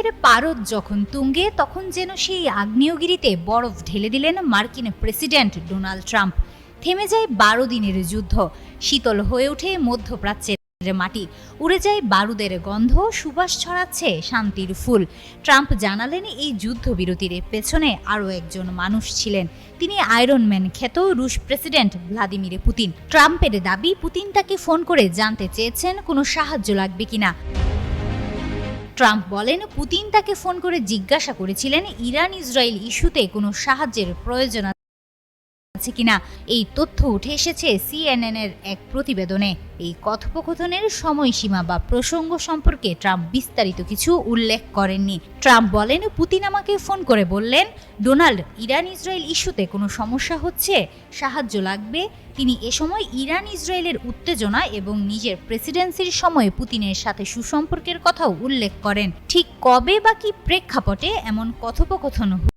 পারদ যখন তুঙ্গে তখন যেন সেই আগ্নেয়গিরিতে বরফ ঢেলে দিলেন মার্কিন প্রেসিডেন্ট ডোনাল্ড ট্রাম্প। থেমে যায় 12 দিনের যুদ্ধ, শীতল হয়ে ওঠে মধ্যপ্রাচ্যের মাটি, উড়ে যায় বারুদের গন্ধ, সুবাস ছড়াচ্ছে শান্তির ফুল। ট্রাম্প জানালেন এই যুদ্ধবিরতির পেছনে আরও একজন মানুষ ছিলেন। তিনি আয়রন ম্যান খ্যাত রুশ প্রেসিডেন্ট ভ্লাদিমির পুতিন। ট্রাম্পের দাবি, পুতিন তাকে ফোন করে জানতে চেয়েছেন কোনো সাহায্য লাগবে কিনা। ট্রাম্প বলেন, পুতিন তাকে ফোন করে জিজ্ঞাসা করেছিলেন ইরান ইসরায়েল ইস্যুতে কোনো সাহায্যের প্রয়োজন আছে কিনা। এই তথ্য উঠে এসেছে সিএনএন-এর এক প্রতিবেদনে। এই কথোপকথনের সময়সীমা বা প্রসঙ্গ সম্পর্কে ট্রাম্প বিস্তারিত কিছু উল্লেখ করেননি। ট্রাম্প বলেন, পুতিন আমাকে ফোন করে বললেন, ডোনাল্ড, ইরান ইসরায়েল ইস্যুতে কোনো সমস্যা হচ্ছে, সাহায্য লাগবে। তিনি এ সময় ইরান ইসরায়েলের উত্তেজনা এবং নিজের প্রেসিডেন্সির সময় পুতিনের সাথে সুসম্পর্কের কথাও উল্লেখ করেন। ঠিক কবে বা কি প্রেক্ষাপটে এমন কথোপকথন